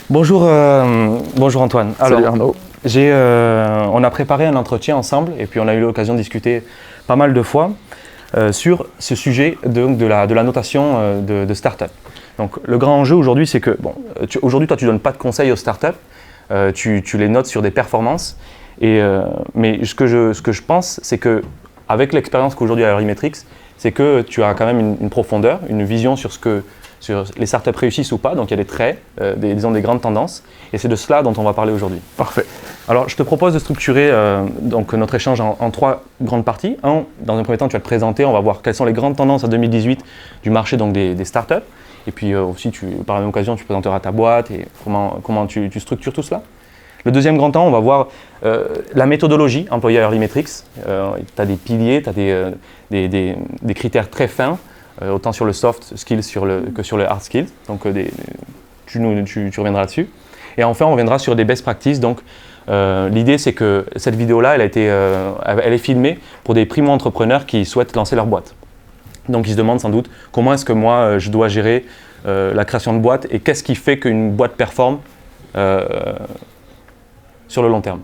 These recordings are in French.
Bonjour Antoine. Salut Arnaud. On a préparé un entretien ensemble et puis on a eu l'occasion de discuter pas mal de fois sur ce sujet de la notation de start-up. Donc le grand enjeu aujourd'hui, c'est que aujourd'hui toi tu ne donnes pas de conseils aux start-up, tu les notes sur des performances. Mais ce que je pense, c'est qu'avec l'expérience qu'aujourd'hui a Earlymetrics, c'est que tu as quand même une profondeur, une vision sur les startups réussissent ou pas. Donc il y a des traits, des grandes tendances. Et c'est de cela dont on va parler aujourd'hui. Parfait. Alors je te propose de structurer donc, notre échange en trois grandes parties. Dans un premier temps, tu vas te présenter, on va voir quelles sont les grandes tendances à 2018 du marché donc, des startups. Et puis aussi, par la même occasion, tu présenteras ta boîte et comment tu structures tout cela. Le deuxième grand temps, on va voir la méthodologie employée à Earlymetrics. Tu as des piliers, tu as des critères très fins, autant sur le soft skills que sur le hard skills. Donc tu reviendras là-dessus. Et enfin, on reviendra sur des best practices. Donc l'idée, c'est que cette vidéo-là, elle est filmée pour des primo-entrepreneurs qui souhaitent lancer leur boîte. Donc ils se demandent sans doute comment est-ce que moi, je dois gérer la création de boîte et qu'est-ce qui fait qu'une boîte performe sur le long terme.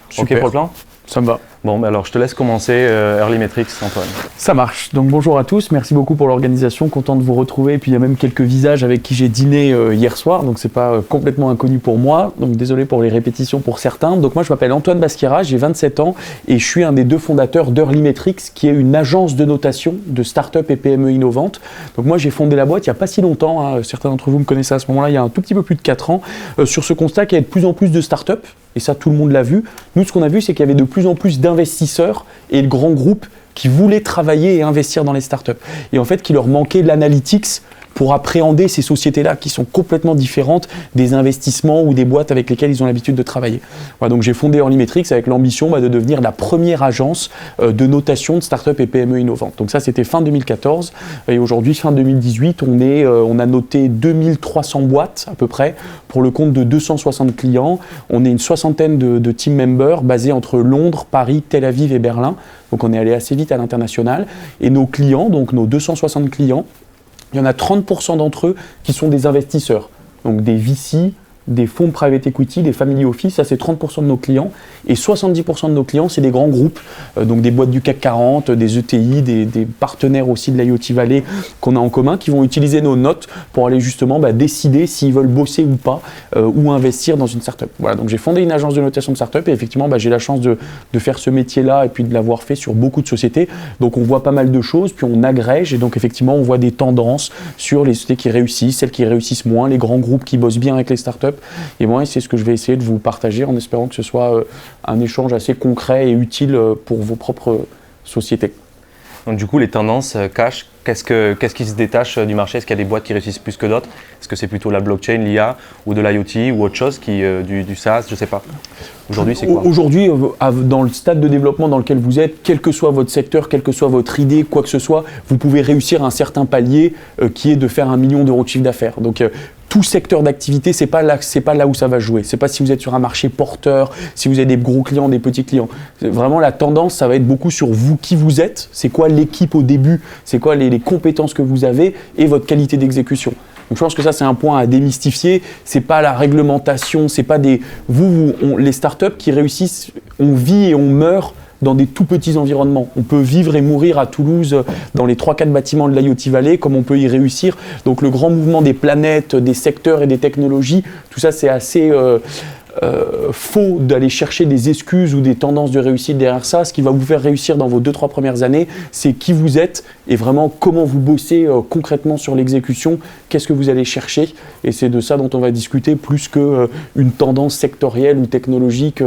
Super. OK pour le plan? Ça me va. Bon, alors je te laisse commencer Earlymetrics, Antoine. Ça marche. Donc bonjour à tous, merci beaucoup pour l'organisation, content de vous retrouver. Et puis il y a même quelques visages avec qui j'ai dîné hier soir, donc c'est pas complètement inconnu pour moi. Donc désolé pour les répétitions pour certains. Donc moi je m'appelle Antoine Basquiara, j'ai 27 ans et je suis un des deux fondateurs d'Earlymetrics, qui est une agence de notation de start-up et PME innovantes. Donc moi j'ai fondé la boîte il n'y a pas si longtemps, hein. Certains d'entre vous me connaissaient à ce moment-là, il y a un tout petit peu plus de 4 ans, sur ce constat qu'il y a de plus en plus de start-up. Et ça, tout le monde l'a vu. Nous, ce qu'on a vu, c'est qu'il y avait de plus en plus d'investisseurs et de grands groupes qui voulaient travailler et investir dans les startups. Et en fait, qu'il leur manquait de l'analytics pour appréhender ces sociétés-là qui sont complètement différentes des investissements ou des boîtes avec lesquelles ils ont l'habitude de travailler. Voilà, donc j'ai fondé Earlymetrics avec l'ambition de devenir la première agence de notation de startups et PME innovantes. Donc ça, c'était fin 2014. Et aujourd'hui, fin 2018, on a noté 2300 boîtes à peu près pour le compte de 260 clients. On est une soixantaine de team members basés entre Londres, Paris, Tel Aviv et Berlin. Donc on est allé assez vite à l'international. Et nos clients, donc nos 260 clients, il y en a 30% d'entre eux qui sont des investisseurs, donc des VC, des fonds de private equity, des family office, ça c'est 30% de nos clients. Et 70% de nos clients, c'est des grands groupes, donc des boîtes du CAC 40, des ETI, des partenaires aussi de l'IoT Valley qu'on a en commun, qui vont utiliser nos notes pour aller justement décider s'ils veulent bosser ou pas, ou investir dans une startup. Voilà, donc j'ai fondé une agence de notation de startup et effectivement j'ai la chance de faire ce métier-là et puis de l'avoir fait sur beaucoup de sociétés. Donc on voit pas mal de choses, puis on agrège et donc effectivement on voit des tendances sur les sociétés qui réussissent, celles qui réussissent moins, les grands groupes qui bossent bien avec les startups. Et moi, c'est ce que je vais essayer de vous partager en espérant que ce soit un échange assez concret et utile pour vos propres sociétés. Donc du coup, les tendances cash, qu'est-ce qui se détache du marché? Est-ce qu'il y a des boîtes qui réussissent plus que d'autres? Est-ce que c'est plutôt la blockchain, l'IA ou de l'IoT ou autre chose du SaaS? Je ne sais pas. Aujourd'hui, c'est quoi? Aujourd'hui, dans le stade de développement dans lequel vous êtes, quel que soit votre secteur, quelle que soit votre idée, quoi que ce soit, vous pouvez réussir un certain palier qui est de faire 1 million d'euros de chiffre d'affaires. Donc, tout secteur d'activité, c'est pas là où ça va jouer. C'est pas si vous êtes sur un marché porteur, si vous avez des gros clients, des petits clients. Vraiment, la tendance, ça va être beaucoup sur vous, qui vous êtes, c'est quoi l'équipe au début, c'est quoi les compétences que vous avez et votre qualité d'exécution. Donc je pense que ça, c'est un point à démystifier. C'est pas la réglementation, c'est pas les startups qui réussissent, on vit et on meurt dans des tout petits environnements. On peut vivre et mourir à Toulouse dans les 3-4 bâtiments de l'IoT Valley, comme on peut y réussir. Donc le grand mouvement des planètes, des secteurs et des technologies, tout ça c'est assez faux d'aller chercher des excuses ou des tendances de réussite derrière ça. Ce qui va vous faire réussir dans vos 2-3 premières années, c'est qui vous êtes et vraiment comment vous bossez concrètement sur l'exécution, qu'est-ce que vous allez chercher. Et c'est de ça dont on va discuter plus qu'une tendance sectorielle ou technologique.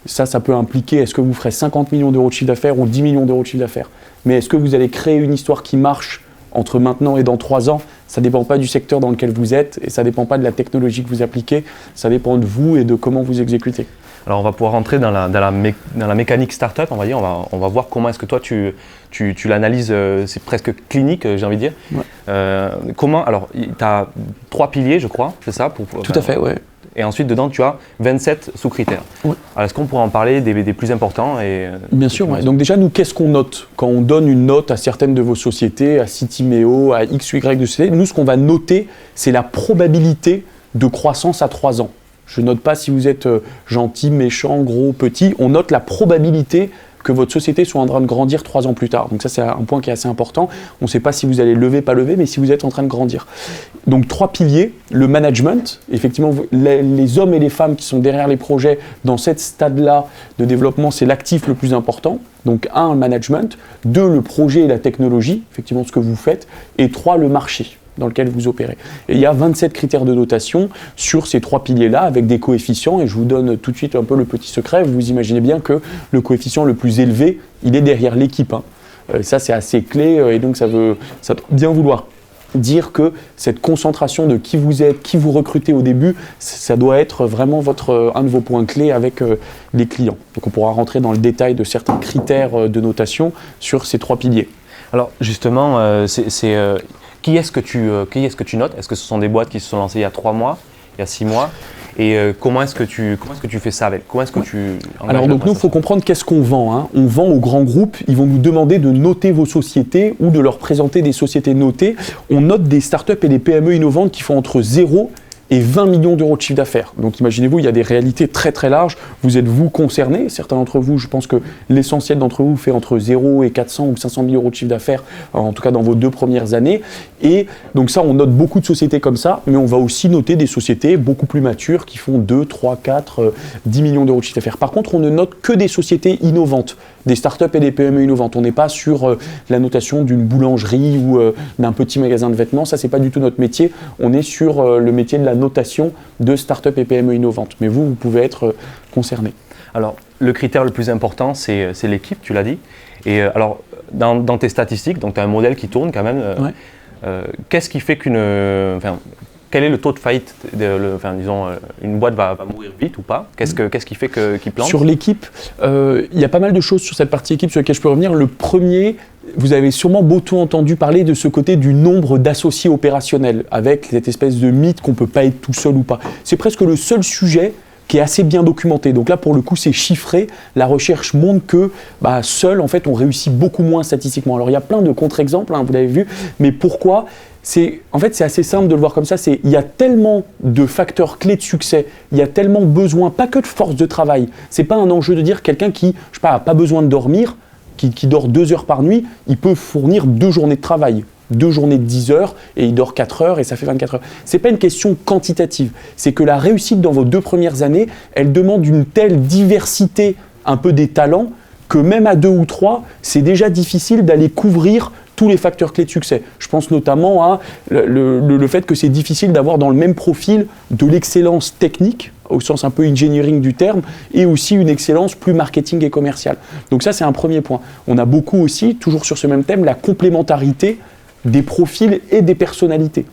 Ça peut impliquer est-ce que vous ferez 50 millions d'euros de chiffre d'affaires ou 10 millions d'euros de chiffre d'affaires. Mais est-ce que vous allez créer une histoire qui marche entre maintenant et dans 3 ans? Ça ne dépend pas du secteur dans lequel vous êtes et ça ne dépend pas de la technologie que vous appliquez. Ça dépend de vous et de comment vous exécutez. Alors on va pouvoir rentrer dans la mécanique startup, on va dire. On va voir comment est-ce que toi tu l'analyses, c'est presque clinique, j'ai envie de dire. Ouais. Alors, tu as 3 piliers, je crois, c'est ça Tout à fait, oui. Et ensuite, dedans, tu as 27 sous-critères. Oui. Alors, est-ce qu'on pourrait en parler des plus importants Bien sûr. Ouais. Donc déjà, nous, qu'est-ce qu'on note? Quand on donne une note à certaines de vos sociétés, à Citimeo, à X ou Y de sociétés, nous, ce qu'on va noter, c'est la probabilité de croissance à 3 ans. Je note pas si vous êtes gentil, méchant, gros, petit. On note la probabilité que votre société soit en train de grandir 3 ans plus tard. Donc ça, c'est un point qui est assez important. On ne sait pas si vous allez lever, pas lever, mais si vous êtes en train de grandir. Donc 3 piliers, le management. Effectivement, les hommes et les femmes qui sont derrière les projets dans cette stade-là de développement, c'est l'actif le plus important. Donc 1, le management. 2, le projet et la technologie, effectivement ce que vous faites. Et 3, le marché dans lequel vous opérez. Et il y a 27 critères de notation sur ces 3 piliers-là avec des coefficients, et je vous donne tout de suite un peu le petit secret. Vous imaginez bien que le coefficient le plus élevé, il est derrière l'équipe. Ça, c'est assez clé, et donc ça doit bien vouloir dire que cette concentration de qui vous êtes, qui vous recrutez au début, ça doit être vraiment un de vos points clés avec les clients. Donc on pourra rentrer dans le détail de certains critères de notation sur ces 3 piliers. Alors justement, qui est-ce que tu notes? Est-ce que ce sont des boîtes qui se sont lancées il y a 3 mois, il y a 6 mois? Et comment est-ce que tu fais ça avec? Comment est-ce que tu Alors donc nous, il faut comprendre qu'est-ce qu'on vend. On vend aux grands groupes, ils vont nous demander de noter vos sociétés ou de leur présenter des sociétés notées. On note des startups et des PME innovantes qui font entre 0 et 20 millions d'euros de chiffre d'affaires. Donc imaginez-vous, il y a des réalités très très larges. Vous êtes vous concernés, certains d'entre vous, je pense que l'essentiel d'entre vous fait entre 0 et 400 ou 500 000 euros de chiffre d'affaires, en tout cas dans vos 2 premières années. Et donc ça, on note beaucoup de sociétés comme ça, mais on va aussi noter des sociétés beaucoup plus matures qui font 2, 3, 4, 10 millions d'euros de chiffre d'affaires. Par contre, on ne note que des sociétés innovantes, des startups et des PME innovantes. On n'est pas sur la notation d'une boulangerie ou d'un petit magasin de vêtements. Ça, c'est pas du tout notre métier. On est sur le métier de la notation de start-up et PME innovantes. Mais vous pouvez être concerné. Alors, le critère le plus important, c'est l'équipe, tu l'as dit. Et alors, dans tes statistiques, donc tu as un modèle qui tourne quand même. Qu'est-ce qui fait quel est le taux de faillite disons, une boîte va mourir vite ou pas? Qu'est-ce qui fait qu'il plante? Sur l'équipe, il y a pas mal de choses sur cette partie équipe sur lesquelles je peux revenir. Le premier, vous avez sûrement beaucoup entendu parler de ce côté du nombre d'associés opérationnels, avec cette espèce de mythe qu'on ne peut pas être tout seul ou pas. C'est presque le seul sujet qui est assez bien documenté. Donc là, pour le coup, c'est chiffré. La recherche montre que seul, en fait, on réussit beaucoup moins statistiquement. Alors, il y a plein de contre-exemples, vous l'avez vu, mais pourquoi ? En fait, c'est assez simple de le voir comme ça. Il y a tellement de facteurs clés de succès, il y a tellement besoin, pas que de force de travail. C'est pas un enjeu de dire quelqu'un qui, n'a pas besoin de dormir, qui dort 2 heures par nuit, il peut fournir 2 journées de travail. 2 journées de 10 heures et il dort 4 heures et ça fait 24 heures. C'est pas une question quantitative. C'est que la réussite dans vos 2 premières années, elle demande une telle diversité un peu des talents que même à 2 ou 3, c'est déjà difficile d'aller couvrir tous les facteurs clés de succès. Je pense notamment à le fait que c'est difficile d'avoir dans le même profil de l'excellence technique, au sens un peu engineering du terme, et aussi une excellence plus marketing et commerciale. Donc ça, c'est un premier point. On a beaucoup aussi, toujours sur ce même thème, la complémentarité des profils et des personnalités.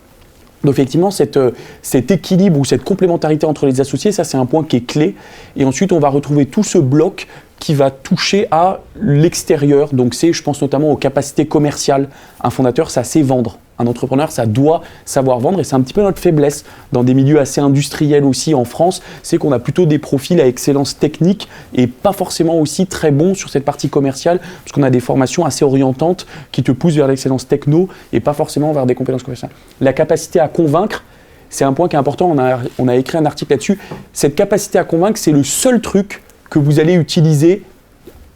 Donc effectivement, cet équilibre ou cette complémentarité entre les associés, ça c'est un point qui est clé. Et ensuite, on va retrouver tout ce bloc qui va toucher à l'extérieur. Donc je pense notamment aux capacités commerciales. Un fondateur, ça sait vendre. Un entrepreneur, ça doit savoir vendre et c'est un petit peu notre faiblesse dans des milieux assez industriels aussi en France, c'est qu'on a plutôt des profils à excellence technique et pas forcément aussi très bons sur cette partie commerciale parce qu'on a des formations assez orientantes qui te poussent vers l'excellence techno et pas forcément vers des compétences commerciales. La capacité à convaincre, c'est un point qui est important, on a écrit un article là-dessus. Cette capacité à convaincre, c'est le seul truc que vous allez utiliser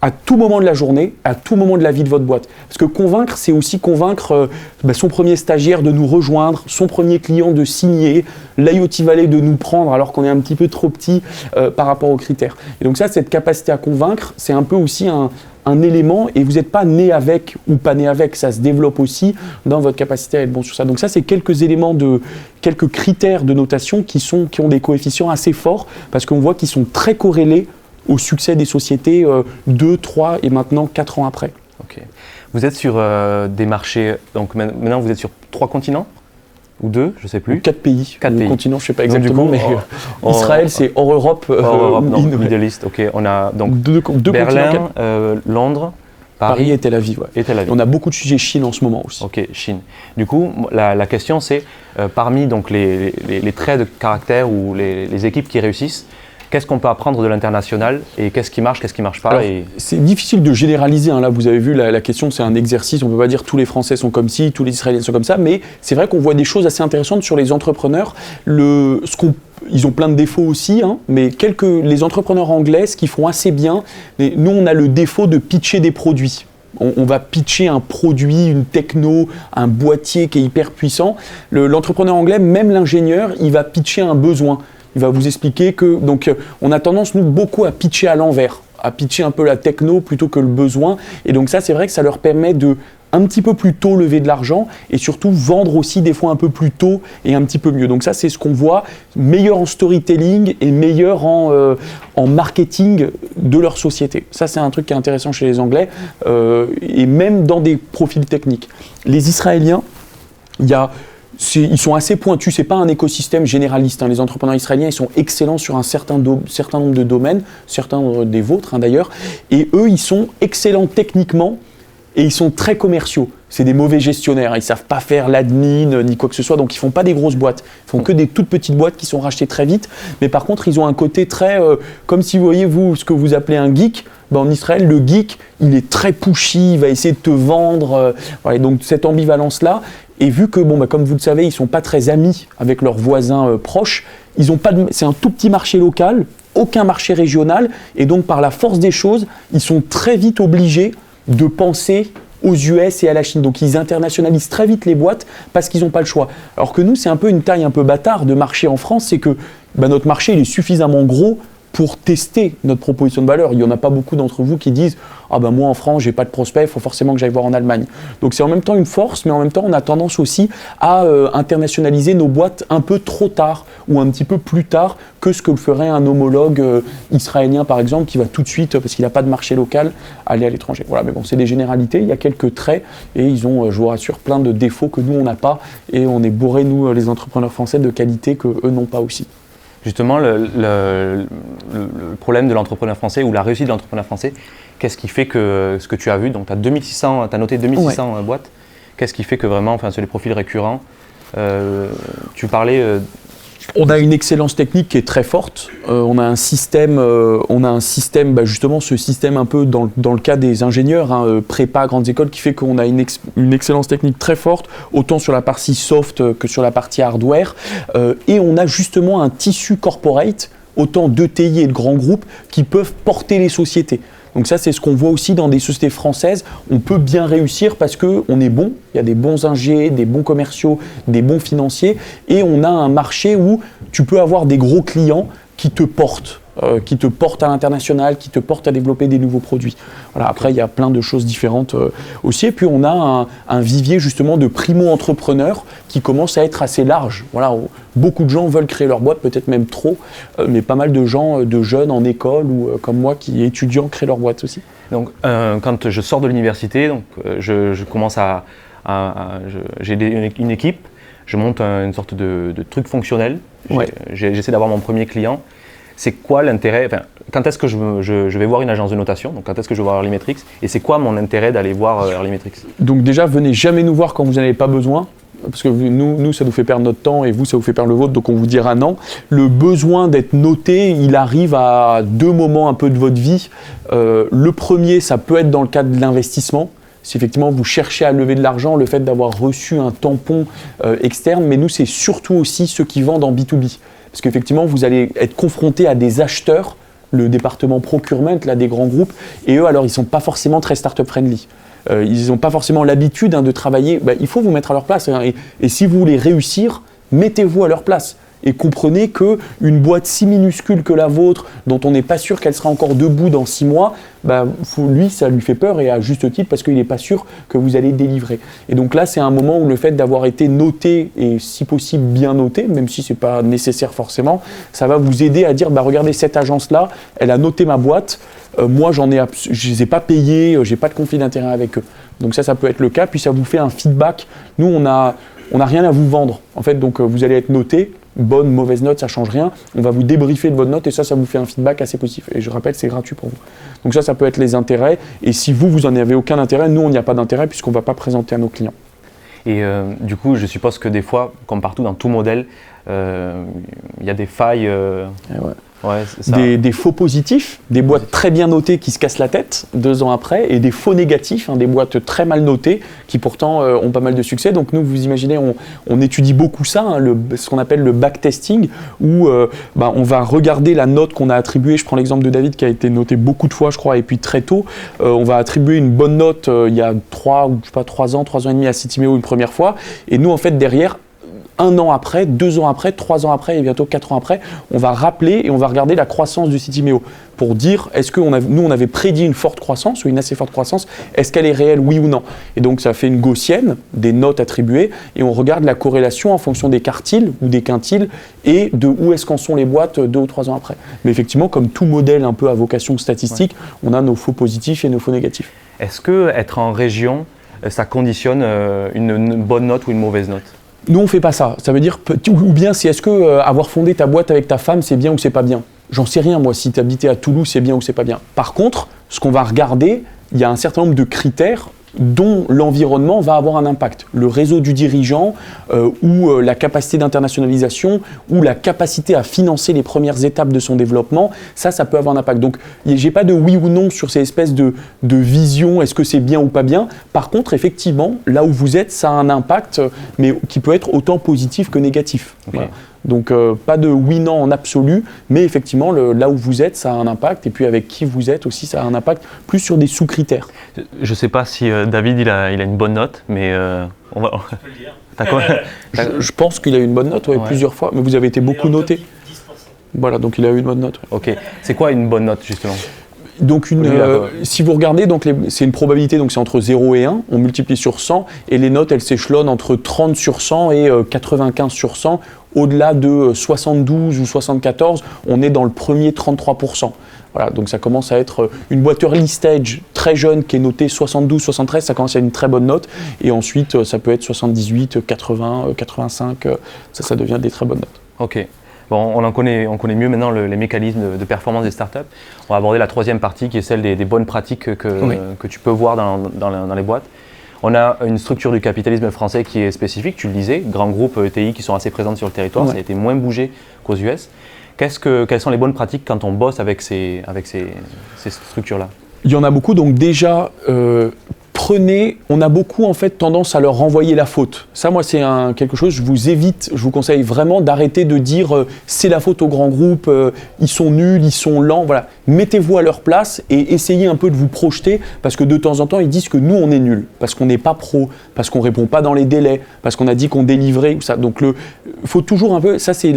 à tout moment de la journée, à tout moment de la vie de votre boîte. Parce que convaincre, c'est aussi convaincre son premier stagiaire de nous rejoindre, son premier client de signer, l'IoT Valley de nous prendre alors qu'on est un petit peu trop petit par rapport aux critères. Et donc ça, cette capacité à convaincre, c'est un peu aussi un élément et vous n'êtes pas né avec ou pas né avec, ça se développe aussi dans votre capacité à être bon sur ça. Donc ça, c'est quelques éléments quelques critères de notation qui ont des coefficients assez forts parce qu'on voit qu'ils sont très corrélés au succès des sociétés 2, 3 et maintenant 4 ans après. Ok. Vous êtes sur des marchés, donc maintenant vous êtes sur 3 continents ou 2, je ne sais plus. 4 pays. 4 pays. Continents, je ne sais pas exactement, coup, mais Israël, c'est hors Europe. Non, Middle East, ok. On a donc deux Berlin, Londres, Paris et Tel Aviv. Ouais. Et Tel Aviv. On a beaucoup de sujets Chine en ce moment aussi. Ok, Chine. Du coup, la question c'est, parmi donc, les traits de caractère ou les équipes qui réussissent, qu'est-ce qu'on peut apprendre de l'international et qu'est-ce qui marche pas? Alors, c'est difficile de généraliser. Là, vous avez vu, la question, c'est un exercice. On ne peut pas dire tous les Français sont comme ci, tous les Israéliens sont comme ça. Mais c'est vrai qu'on voit des choses assez intéressantes sur les entrepreneurs. Ce qu'on ils ont plein de défauts aussi, hein, mais les entrepreneurs anglais, ce qu'ils font assez bien, nous on a le défaut de pitcher des produits. On va pitcher un produit, une techno, un boîtier qui est hyper puissant. L'entrepreneur anglais, même l'ingénieur, il va pitcher un besoin. Il va vous expliquer que... Donc on a tendance, nous, beaucoup à pitcher à l'envers, à pitcher un peu la techno plutôt que le besoin. Et donc ça, c'est vrai que ça leur permet de un petit peu plus tôt lever de l'argent et surtout vendre aussi des fois un peu plus tôt et un petit peu mieux. Donc ça, c'est ce qu'on voit, meilleur en storytelling et meilleur en marketing de leur société. Ça, c'est un truc qui est intéressant chez les Anglais et même dans des profils techniques. Les Israéliens, ils sont assez pointus, c'est pas un écosystème généraliste. Hein. Les entrepreneurs israéliens, ils sont excellents sur un certain nombre de domaines, certains des vôtres hein, d'ailleurs, et eux, ils sont excellents techniquement. Et ils sont très commerciaux. C'est des mauvais gestionnaires. Ils ne savent pas faire l'admin ni quoi que ce soit. Donc, ils ne font pas des grosses boîtes. Ils font que des toutes petites boîtes qui sont rachetées très vite. Mais par contre, ils ont un côté très... comme si vous voyez, vous, ce que vous appelez un geek. Ben, en Israël, le geek, il est très pushy. Il va essayer de te vendre. Voilà, donc, cette ambivalence-là. Et vu que, comme vous le savez, ils ne sont pas très amis avec leurs voisins proches, c'est un tout petit marché local, aucun marché régional. Et donc, par la force des choses, ils sont très vite obligés de penser aux US et à la Chine. Donc ils internationalisent très vite les boîtes parce qu'ils n'ont pas le choix. Alors que nous, c'est un peu une taille un peu bâtard de marché en France, c'est que notre marché il est suffisamment gros pour tester notre proposition de valeur. Il n'y en a pas beaucoup d'entre vous qui disent « Ah moi en France, j'ai pas de prospect, il faut forcément que j'aille voir en Allemagne ». Donc c'est en même temps une force, mais en même temps on a tendance aussi à internationaliser nos boîtes un peu trop tard ou un petit peu plus tard que ce que ferait un homologue israélien par exemple qui va tout de suite, parce qu'il n'a pas de marché local, aller à l'étranger. Voilà, mais bon, c'est des généralités, il y a quelques traits et ils ont, je vous rassure, plein de défauts que nous on n'a pas et on est bourrés, nous les entrepreneurs français, de qualités qu'eux n'ont pas aussi. Justement, le problème de l'entrepreneur français ou la réussite de l'entrepreneur français, qu'est-ce qui fait que ce que tu as vu, donc tu as noté 2600 boîtes, qu'est-ce qui fait que vraiment, c'est les profils récurrents, tu parlais... On a une excellence technique qui est très forte. On a un système, justement, ce système un peu dans le cas des ingénieurs, hein, prépa, grandes écoles, qui fait qu'on a une excellence technique très forte, autant sur la partie soft que sur la partie hardware. Et on a justement un tissu corporate, autant d'ETI et de grands groupes, qui peuvent porter les sociétés. Donc ça, c'est ce qu'on voit aussi dans des sociétés françaises. On peut bien réussir parce qu'on est bon. Il y a des bons ingés, des bons commerciaux, des bons financiers. Et on a un marché où tu peux avoir des gros clients qui te portent à l'international, qui te portent à développer des nouveaux produits. Voilà, après, il y a plein de choses différentes aussi. Et puis, on a un vivier justement de primo-entrepreneurs qui commence à être assez large. Voilà, beaucoup de gens veulent créer leur boîte, peut-être même trop, mais pas mal de gens, de jeunes en école ou comme moi qui étudiants, créent leur boîte aussi. Donc, quand je sors de l'université, je commence j'ai une équipe, je monte une sorte de truc fonctionnel. Ouais. J'essaie d'avoir mon premier client. C'est quoi l'intérêt, quand est-ce que je vais voir une agence de notation, donc quand est-ce que je vais voir Earlymetrics, et c'est quoi mon intérêt d'aller voir Earlymetrics? Donc déjà, venez jamais nous voir quand vous n'en avez pas besoin, parce que nous, ça nous fait perdre notre temps et vous, ça vous fait perdre le vôtre, donc on vous dira non. Le besoin d'être noté, il arrive à deux moments un peu de votre vie. Le premier, ça peut être dans le cadre de l'investissement. Si effectivement vous cherchez à lever de l'argent, le fait d'avoir reçu un tampon externe, mais nous, c'est surtout aussi ceux qui vendent en B2B. Parce qu'effectivement, vous allez être confronté à des acheteurs, le département procurement là, des grands groupes, et eux, alors, ils ne sont pas forcément très startup friendly. Ils n'ont pas forcément l'habitude de travailler. Il faut vous mettre à leur place. Hein, et si vous voulez réussir, mettez-vous à leur place. Et comprenez qu'une boîte si minuscule que la vôtre, dont on n'est pas sûr qu'elle sera encore debout dans 6 mois, lui, ça lui fait peur et à juste titre parce qu'il n'est pas sûr que vous allez délivrer. Et donc là, c'est un moment où le fait d'avoir été noté et si possible bien noté, même si ce n'est pas nécessaire forcément, ça va vous aider à dire regardez, cette agence-là, elle a noté ma boîte, moi je ne les ai pas payés, je n'ai pas de conflit d'intérêt avec eux. Donc ça peut être le cas, puis ça vous fait un feedback. Nous, on n'a rien à vous vendre. En fait, donc vous allez être noté. Bonne, mauvaise note, ça ne change rien. On va vous débriefer de votre note et ça vous fait un feedback assez positif. Et je rappelle, c'est gratuit pour vous. Donc ça peut être les intérêts. Et si vous n'en avez aucun intérêt, nous, on n'y a pas d'intérêt puisqu'on ne va pas présenter à nos clients. Et du coup, je suppose que des fois, comme partout dans tout modèle, il y a des failles. Ouais, c'est ça. Des faux positifs, des boîtes très bien notées qui se cassent la tête 2 ans après, et des faux négatifs, des boîtes très mal notées qui pourtant ont pas mal de succès. Donc nous, vous imaginez, on étudie beaucoup ça, ce qu'on appelle le backtesting, où on va regarder la note qu'on a attribuée. Je prends l'exemple de David qui a été noté beaucoup de fois, je crois, et puis très tôt. On va attribuer une bonne note il y a 3 ans et demi à Citimeo une première fois. Et nous, en fait, derrière, 1 an après, 2 ans après, 3 ans après et bientôt 4 ans après, on va rappeler et on va regarder la croissance du Citimeo pour dire est-ce que nous on avait prédit une forte croissance ou une assez forte croissance, est-ce qu'elle est réelle, oui ou non. Et donc ça fait une gaussienne, des notes attribuées, et on regarde la corrélation en fonction des quartiles ou des quintiles et de où est-ce qu'en sont les boîtes 2 ou 3 ans après. Mais effectivement, comme tout modèle un peu à vocation statistique, on a nos faux positifs et nos faux négatifs. Est-ce que être en région, ça conditionne une bonne note ou une mauvaise note? Nous, on ne fait pas ça. Ça veut dire, ou bien c'est est-ce que avoir fondé ta boîte avec ta femme, c'est bien ou c'est pas bien? J'en sais rien, moi, si tu habitais à Toulouse, c'est bien ou c'est pas bien. Par contre, ce qu'on va regarder, il y a un certain nombre de critères dont l'environnement va avoir un impact. Le réseau du dirigeant ou la capacité d'internationalisation ou la capacité à financer les premières étapes de son développement, ça peut avoir un impact. Donc, j'ai pas de oui ou non sur ces espèces de vision, est-ce que c'est bien ou pas bien. Par contre, effectivement, là où vous êtes, ça a un impact, mais qui peut être autant positif que négatif. Okay. Voilà. Donc, pas de oui-non en absolu, mais effectivement, là où vous êtes, ça a un impact. Et puis, avec qui vous êtes aussi, ça a un impact plus sur des sous-critères. Je ne sais pas si David, il a une bonne note, mais on va... Je peux le dire. Je pense qu'il a eu une bonne note, ouais. Plusieurs fois, mais vous avez été beaucoup noté. 10%. Voilà, donc il a eu une bonne note. Ouais. Ok. C'est quoi une bonne note, justement? Donc si vous regardez, c'est une probabilité, donc c'est entre 0 et 1, on multiplie sur 100, et les notes, elles s'échelonnent entre 30 sur 100 et 95 sur 100. Au-delà de 72 ou 74, on est dans le premier 33%. Voilà, donc ça commence à être une boîte early stage très jeune qui est notée 72, 73, ça commence à être une très bonne note. Et ensuite, ça peut être 78, 80, 85, ça devient des très bonnes notes. Ok. Bon, on connaît mieux maintenant les mécanismes de performance des startups. On va aborder la troisième partie qui est celle des bonnes pratiques que tu peux voir dans les boîtes. On a une structure du capitalisme français qui est spécifique, tu le disais, grands groupes ETI qui sont assez présents sur le territoire, ça a été moins bougé qu'aux US. Quelles sont les bonnes pratiques quand on bosse avec ces structures-là? Il y en a beaucoup, donc déjà, on a beaucoup en fait tendance à leur renvoyer la faute. Ça, moi, c'est quelque chose, je vous conseille vraiment d'arrêter de dire c'est la faute aux grands groupes, ils sont nuls, ils sont lents, voilà. Mettez-vous à leur place et essayez un peu de vous projeter parce que de temps en temps, ils disent que nous, on est nuls, parce qu'on n'est pas pro, parce qu'on ne répond pas dans les délais, parce qu'on a dit qu'on délivrait, ça. Donc, il faut toujours un peu, ça, c'est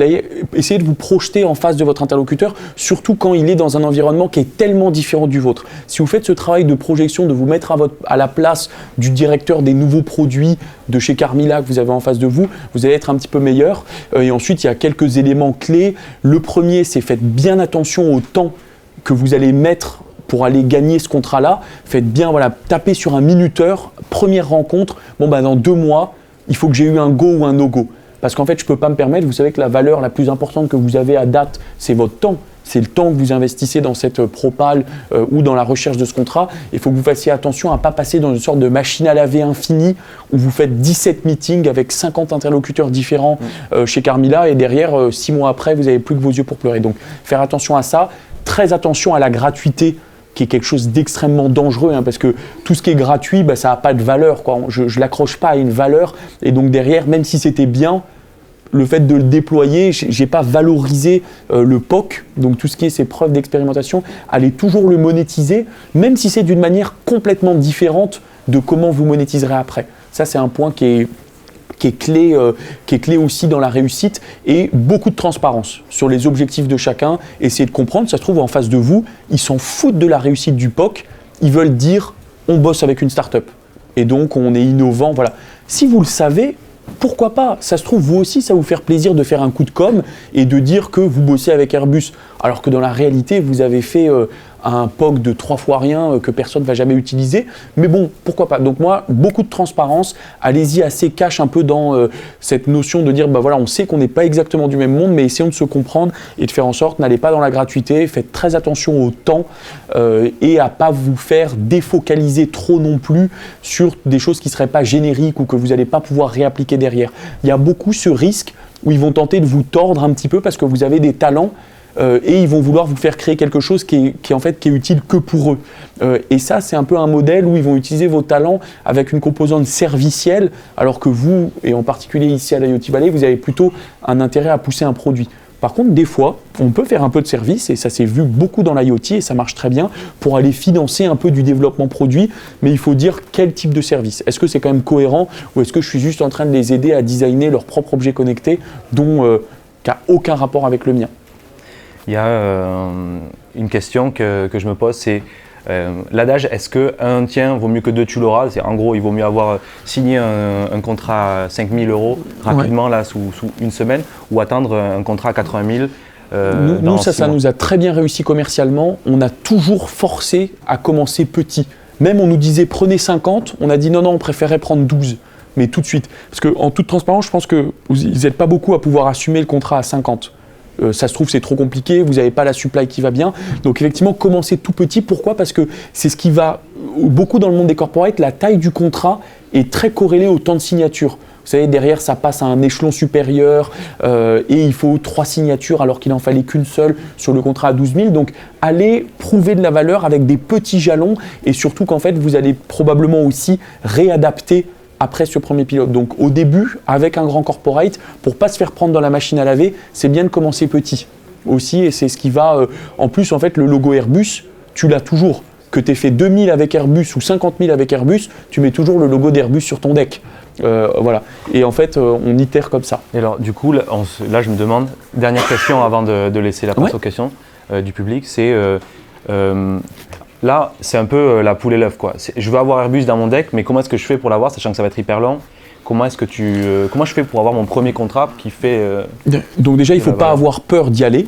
essayer de vous projeter en face de votre interlocuteur, surtout quand il est dans un environnement qui est tellement différent du vôtre. Si vous faites ce travail de projection, de vous mettre à la place du directeur des nouveaux produits de chez Carmila que vous avez en face de vous, vous allez être un petit peu meilleur. Et ensuite, il y a quelques éléments clés. Le premier, c'est faites bien attention au temps que vous allez mettre pour aller gagner ce contrat-là. Faites bien, tapez sur un minuteur, première rencontre, dans 2 mois, il faut que j'ai eu un go ou un no-go. Parce qu'en fait, je ne peux pas me permettre, vous savez que la valeur la plus importante que vous avez à date, c'est votre temps. C'est le temps que vous investissez dans cette propale ou dans la recherche de ce contrat. Il faut que vous fassiez attention à ne pas passer dans une sorte de machine à laver infinie où vous faites 17 meetings avec 50 interlocuteurs différents chez Carmila et derrière, 6 mois après, vous n'avez plus que vos yeux pour pleurer. Donc, faire attention à ça. Très attention à la gratuité qui est quelque chose d'extrêmement dangereux parce que tout ce qui est gratuit, ça n'a pas de valeur, quoi. Je ne l'accroche pas à une valeur et donc derrière, même si c'était bien, le fait de le déployer, je n'ai pas valorisé le POC, donc tout ce qui est ces preuves d'expérimentation, allez toujours le monétiser, même si c'est d'une manière complètement différente de comment vous monétiserez après. Ça, c'est un point qui est clé aussi dans la réussite et beaucoup de transparence sur les objectifs de chacun. Essayez de comprendre, ça se trouve en face de vous, ils s'en foutent de la réussite du POC, ils veulent dire on bosse avec une start-up et donc on est innovant, voilà. Si vous le savez, pourquoi pas? Ça se trouve, vous aussi, ça va vous faire plaisir de faire un coup de com' et de dire que vous bossez avec Airbus, alors que dans la réalité, vous avez fait un POC de 3 fois rien que personne ne va jamais utiliser. Mais bon, pourquoi pas? Donc moi, beaucoup de transparence. Allez-y assez cash un peu dans cette notion de dire, on sait qu'on n'est pas exactement du même monde, mais essayons de se comprendre et de faire en sorte, n'allez pas dans la gratuité, faites très attention au temps et à ne pas vous faire défocaliser trop non plus sur des choses qui ne seraient pas génériques ou que vous n'allez pas pouvoir réappliquer derrière. Il y a beaucoup ce risque où ils vont tenter de vous tordre un petit peu parce que vous avez des talents. et ils vont vouloir vous faire créer quelque chose qui est utile que pour eux. Et ça, c'est un peu un modèle où ils vont utiliser vos talents avec une composante servicielle, alors que vous, et en particulier ici à l'IoT Valley, vous avez plutôt un intérêt à pousser un produit. Par contre, des fois, on peut faire un peu de service, et ça s'est vu beaucoup dans l'IoT, et ça marche très bien, pour aller financer un peu du développement produit, mais il faut dire quel type de service. Est-ce que c'est quand même cohérent, ou est-ce que je suis juste en train de les aider à designer leur propre objet connecté, qui n'a aucun rapport avec le mien? Il y a une question que je me pose, c'est l'adage, est-ce qu'un tien vaut mieux que deux tu l'auras? En gros, il vaut mieux avoir signé un contrat à 5 000 € rapidement, là, sous une semaine, ou attendre un contrat à 80 000 Nous, ça nous a très bien réussi commercialement. On a toujours forcé à commencer petit. Même on nous disait prenez 50, on a dit non, on préférait prendre 12. Mais tout de suite. Parce qu'en toute transparence, je pense que vous n'êtes pas beaucoup à pouvoir assumer le contrat à 50. Ça se trouve, c'est trop compliqué, vous n'avez pas la supply qui va bien. Donc effectivement, commencez tout petit. Pourquoi? Parce que c'est ce qui va, beaucoup dans le monde des corporates, la taille du contrat est très corrélée au temps de signature. Vous savez, derrière, ça passe à un échelon supérieur et il faut 3 signatures alors qu'il n'en fallait qu'une seule sur le contrat à 12 000. Donc, allez prouver de la valeur avec des petits jalons et surtout qu'en fait, vous allez probablement aussi réadapter après ce premier pilote. Donc au début, avec un grand corporate, pour ne pas se faire prendre dans la machine à laver, c'est bien de commencer petit aussi. Et c'est ce qui va… en plus, en fait, le logo Airbus, tu l'as toujours. Que tu aies fait 2000 avec Airbus ou 50 000 avec Airbus, tu mets toujours le logo d'Airbus sur ton deck. Voilà. Et en fait, on itère comme ça. Et alors, du coup, là, je me demande, dernière question avant de laisser la place aux questions du public, c'est… là, c'est un peu la poule et l'œuf, quoi. Je veux avoir Airbus dans mon deck, mais comment est-ce que je fais pour l'avoir, sachant que ça va être hyper long? Comment je fais pour avoir mon premier contrat qui fait… Donc déjà, il ne faut pas avoir peur d'y aller,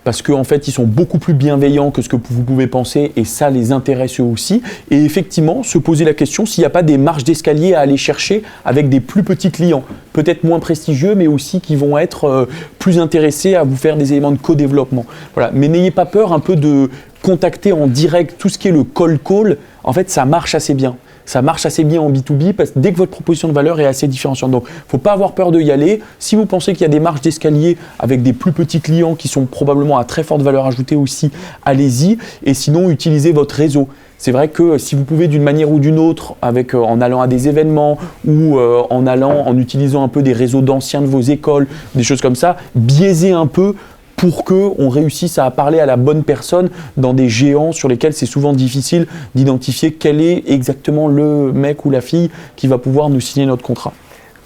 parce qu'en fait, ils sont beaucoup plus bienveillants que ce que vous pouvez penser, et ça les intéresse eux aussi. Et effectivement, se poser la question s'il n'y a pas des marges d'escalier à aller chercher avec des plus petits clients, peut-être moins prestigieux, mais aussi qui vont être plus intéressés à vous faire des éléments de co-développement. Voilà. Mais n'ayez pas peur un peu de contacter en direct tout ce qui est le cold call. En fait, ça marche assez bien. Ça marche assez bien en B2B parce que dès que votre proposition de valeur est assez différenciante. Donc, il ne faut pas avoir peur de y aller. Si vous pensez qu'il y a des marges d'escalier avec des plus petits clients qui sont probablement à très forte valeur ajoutée aussi, allez-y. Et sinon, utilisez votre réseau. C'est vrai que si vous pouvez d'une manière ou d'une autre, en allant à des événements ou en utilisant un peu des réseaux d'anciens de vos écoles, des choses comme ça, biaisez un peu pour qu'on réussisse à parler à la bonne personne dans des géants sur lesquels c'est souvent difficile d'identifier quel est exactement le mec ou la fille qui va pouvoir nous signer notre contrat.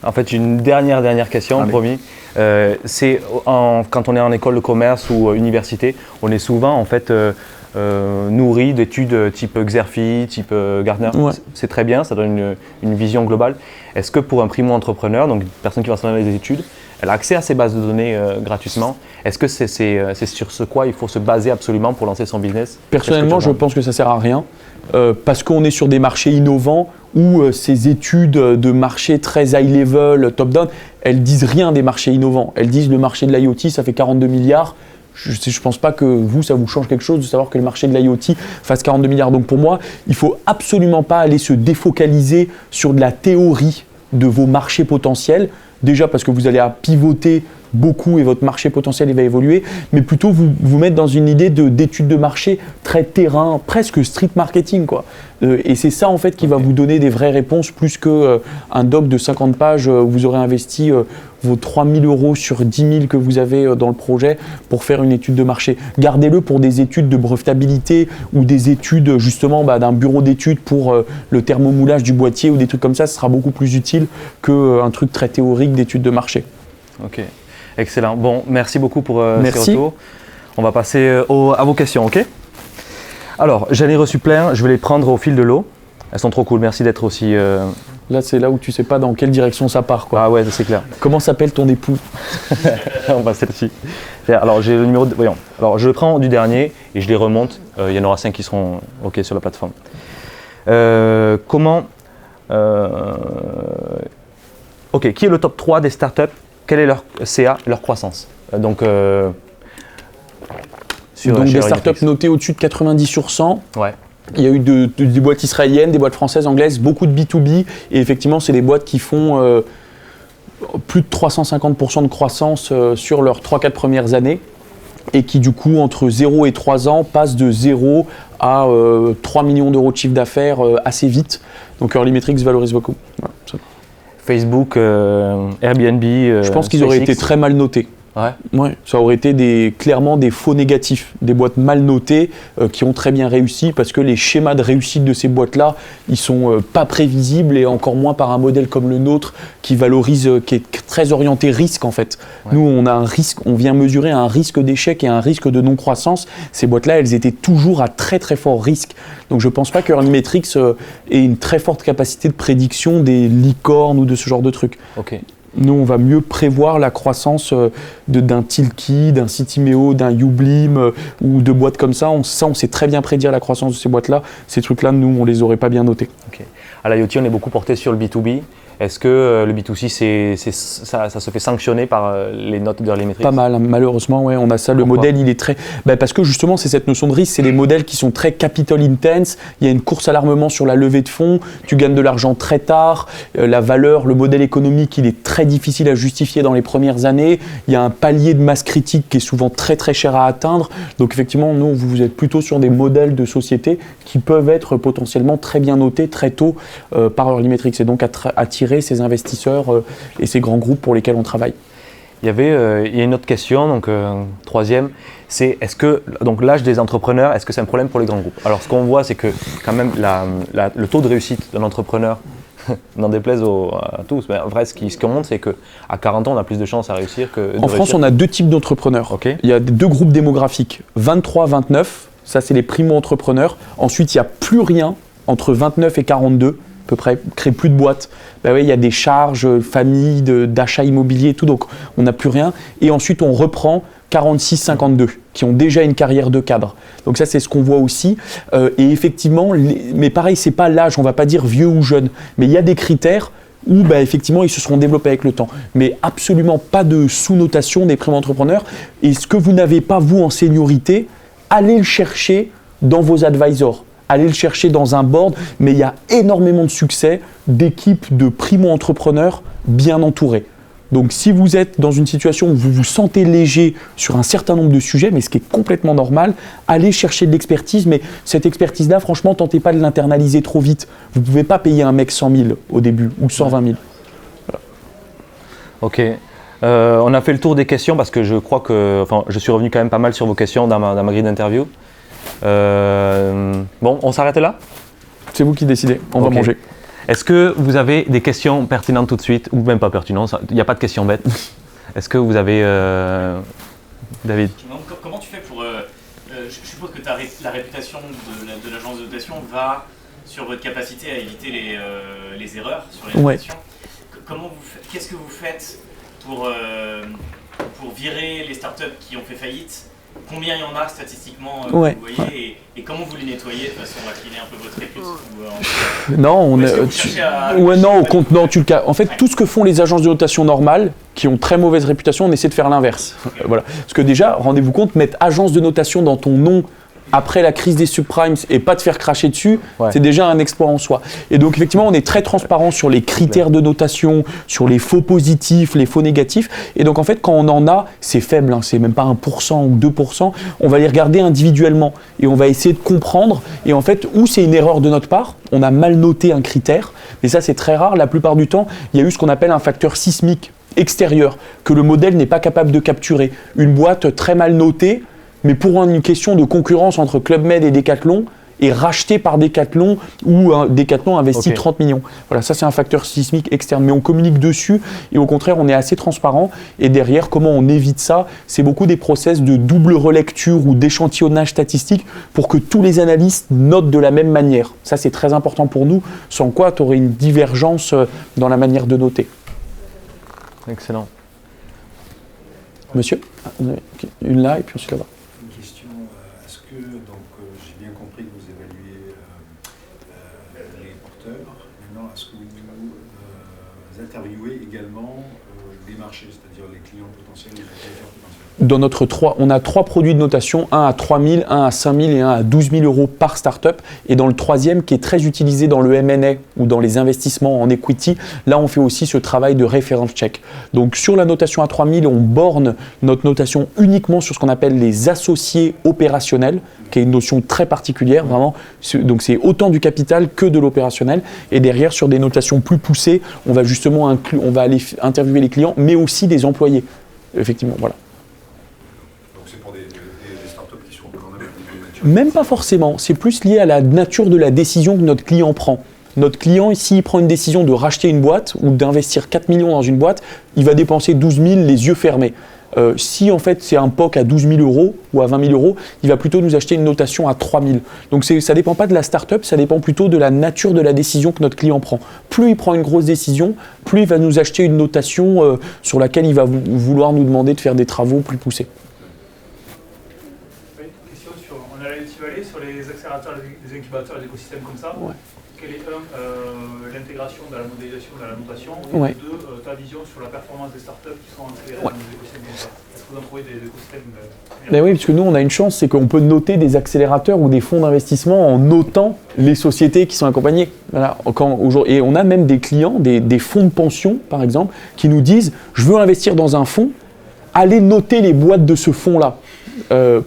En fait, une dernière question, promis. C'est quand on est en école de commerce ou université, on est souvent en fait nourri d'études type Xerfi, type Gartner. Ouais. C'est très bien, ça donne une vision globale. Est-ce que pour un primo-entrepreneur, donc une personne qui va s'en aller des études, elle a accès à ces bases de données gratuitement. Est-ce que c'est sur ce quoi il faut se baser absolument pour lancer son business? Personnellement, je pense que ça ne sert à rien parce qu'on est sur des marchés innovants où ces études de marché très high level, top down, elles disent rien des marchés innovants. Elles disent le marché de l'IoT, ça fait 42 milliards. Je ne pense pas que ça vous change quelque chose de savoir que le marché de l'IoT fasse 42 milliards. Donc pour moi, il ne faut absolument pas aller se défocaliser sur de la théorie de vos marchés potentiels. Déjà parce que vous allez pivoter beaucoup et votre marché potentiel il va évoluer, mais plutôt vous mettre dans une idée d'étude de marché très terrain, presque street marketing, quoi. Et c'est ça en fait qui va vous donner des vraies réponses plus qu'un doc de 50 pages où vous aurez investi vos 3 000 € sur 10 000 que vous avez dans le projet pour faire une étude de marché. Gardez-le pour des études de brevetabilité ou des études justement d'un bureau d'études pour le thermomoulage du boîtier ou des trucs comme ça. Ce sera beaucoup plus utile qu'un truc très théorique d'études de marché. Ok, excellent. Bon, merci beaucoup pour ces retours. On va passer à vos questions, ok? Alors, j'en ai reçu plein, je vais les prendre au fil de l'eau. Elles sont trop cool, merci d'être aussi… Là, c'est là où tu sais pas dans quelle direction ça part, quoi. Ah ouais, c'est clair. Comment s'appelle ton époux? On va celle-ci. Alors, j'ai le numéro de… Voyons. Alors, je le prends du dernier et je les remonte. Il y en aura 5 qui seront OK sur la plateforme. OK, qui est le top 3 des startups? Quel est leur CA, leur croissance? Donc des startups notées au-dessus de 90 sur 100. Ouais. Il y a eu des boîtes israéliennes, des boîtes françaises, anglaises, beaucoup de B2B. Et effectivement, c'est des boîtes qui font plus de 350% de croissance sur leurs 3-4 premières années. et qui du coup entre 0 et 3 ans passe de 0 à 3 millions d'euros de chiffre d'affaires assez vite. Donc Early Metrics valorise beaucoup. Voilà, Facebook, Airbnb. je pense qu'ils auraient été très mal notés. Ouais, ça aurait été clairement des faux négatifs, des boîtes mal notées qui ont très bien réussi parce que les schémas de réussite de ces boîtes-là, ils sont pas prévisibles et encore moins par un modèle comme le nôtre qui valorise, qui est très orienté risque en fait. Ouais. Nous, on a un risque, on vient mesurer un risque d'échec et un risque de non-croissance. Ces boîtes-là, elles étaient toujours à très très fort risque. Donc je pense pas que Early Metrics ait une très forte capacité de prédiction des licornes ou de ce genre de trucs. Ok. Nous, on va mieux prévoir la croissance d'un Tilki, d'un Citimeo, d'un Ublim ou de boîtes comme ça. On sait très bien prédire la croissance de ces boîtes-là. Ces trucs-là, nous, on les aurait pas bien notés. Okay. À l'IoT, on est beaucoup porté sur le B2B. Est-ce que le B2C, ça se fait sanctionner par les notes d'Early Metrics? Pas mal, malheureusement, ouais, on a ça. Le modèle, il est très... parce que justement, c'est cette notion de risque, c'est des modèles qui sont très capital intense. Il y a une course à l'armement sur la levée de fonds. Tu gagnes de l'argent très tard. La valeur, le modèle économique, il est très difficile à justifier dans les premières années. Il y a un palier de masse critique qui est souvent très très cher à atteindre. Donc effectivement, nous, vous êtes plutôt sur des modèles de société qui peuvent être potentiellement très bien notés très tôt par Early Metrics et donc attirer ces investisseurs et ces grands groupes pour lesquels on travaille. Il y a une autre question, donc troisième, c'est est-ce que donc l'âge des entrepreneurs, est-ce que c'est un problème pour les grands groupes? Alors ce qu'on voit, c'est que quand même le taux de réussite d'un entrepreneur, n'en déplaise à tous, mais en vrai ce qu'on montre, c'est qu'à 40 ans, on a plus de chances à réussir que En France, on a deux types d'entrepreneurs. Okay. Il y a deux groupes démographiques, 23-29, ça c'est les primo-entrepreneurs. Ensuite, il n'y a plus rien entre 29 et 42. Peu près, créer plus de boîtes. Oui, il y a des charges, famille, d'achat immobilier et tout, donc on n'a plus rien. Et ensuite, on reprend 46-52, qui ont déjà une carrière de cadre. Donc ça, c'est ce qu'on voit aussi. Et effectivement, mais pareil, c'est pas l'âge, on va pas dire vieux ou jeune, mais il y a des critères où effectivement, ils se seront développés avec le temps. Mais absolument pas de sous-notation des primo-entrepreneurs. Et ce que vous n'avez pas, vous, en seniorité, allez le chercher dans vos advisors. Allez le chercher dans un board, mais il y a énormément de succès d'équipes de primo-entrepreneurs bien entourées. Donc si vous êtes dans une situation où vous vous sentez léger sur un certain nombre de sujets, mais ce qui est complètement normal, allez chercher de l'expertise, mais cette expertise-là, franchement, tentez pas de l'internaliser trop vite. Vous ne pouvez pas payer un mec 100 000 au début ou 120 000. Voilà. Ok. On a fait le tour des questions parce que je crois que, je suis revenu quand même pas mal sur vos questions dans ma grille d'interview. Bon, on s'arrête là? C'est vous qui décidez, on va manger. Est-ce que vous avez des questions pertinentes tout de suite, ou même pas pertinentes? Il n'y a pas de questions bêtes. Est-ce que vous avez... David? Comment tu fais pour... je suppose que la réputation de l'agence de notation va sur votre capacité à éviter les erreurs sur les notations. Qu'est-ce que vous faites pour virer les startups qui ont fait faillite? Combien il y en a statistiquement, vous voyez, et comment vous les nettoyez de façon à cleaner un peu votre répute? En fait, tout ce que font les agences de notation normales, qui ont très mauvaise réputation, on essaie de faire l'inverse. Okay. Voilà. Parce que déjà, rendez-vous compte, mettre agence de notation dans ton nom après la crise des subprimes et pas te faire cracher dessus, c'est déjà un exploit en soi. Et donc effectivement, on est très transparent sur les critères de notation, sur les faux positifs, les faux négatifs. Et donc en fait, quand on en a, c'est faible, c'est même pas 1% ou 2%, on va les regarder individuellement et on va essayer de comprendre. Et en fait, où c'est une erreur de notre part, on a mal noté un critère, mais ça c'est très rare. La plupart du temps, il y a eu ce qu'on appelle un facteur sismique extérieur que le modèle n'est pas capable de capturer. Une boîte très mal notée, mais pour une question de concurrence entre Club Med et Decathlon, est racheté par Decathlon ou Decathlon investit 30 millions. Voilà, ça c'est un facteur sismique externe, mais on communique dessus et au contraire on est assez transparent. Et derrière, comment on évite ça? C'est beaucoup des process de double relecture ou d'échantillonnage statistique pour que tous les analystes notent de la même manière. Ça c'est très important pour nous, sans quoi tu aurais une divergence dans la manière de noter. Excellent. Monsieur, une là et puis ensuite là-bas. Est-ce que, j'ai bien compris que vous évaluez les porteurs, maintenant est-ce que vous interviewez également les marchés, c'est-à-dire les clients potentiels, les utilisateurs potentiels? on a 3 produits de notation, un à 3 000, un à 5 000 et un à 12 000 euros par startup. Et dans le troisième, qui est très utilisé dans le M&A ou dans les investissements en equity, là on fait aussi ce travail de reference check. Donc sur la notation à 3 000, on borne notre notation uniquement sur ce qu'on appelle les associés opérationnels, qui est une notion très particulière, vraiment. Donc c'est autant du capital que de l'opérationnel. Et derrière, sur des notations plus poussées, on va justement on va aller interviewer les clients, mais aussi des employés. Effectivement, voilà. Donc c'est pour des startups qui sont quand même un peu Même pas forcément. C'est plus lié à la nature de la décision que notre client prend. Notre client, ici, il prend une décision de racheter une boîte ou d'investir 4 millions dans une boîte, il va dépenser 12 000 les yeux fermés. Si en fait c'est un POC à 12 000 euros ou à 20 000 euros, il va plutôt nous acheter une notation à 3 000. Donc ça ne dépend pas de la startup, ça dépend plutôt de la nature de la décision que notre client prend. Plus il prend une grosse décision, plus il va nous acheter une notation sur laquelle il va vouloir nous demander de faire des travaux plus poussés. Oui, question sur, on a l'IoT Valley sur les accélérateurs, les incubateurs et les écosystèmes comme ça. Ouais. Quelle est l'intégration de la modélisation de la notation et ouais. deux, ta vision sur la performance des startups qui sont accélérées dans les écosystèmes comme ça. Est-ce que vous en trouvez des écosystèmes Ben oui, parce que nous on a une chance, c'est qu'on peut noter des accélérateurs ou des fonds d'investissement en notant les sociétés qui sont accompagnées. Voilà. Et on a même des clients, des fonds de pension par exemple, qui nous disent « je veux investir dans un fonds, allez noter les boîtes de ce fonds-là ».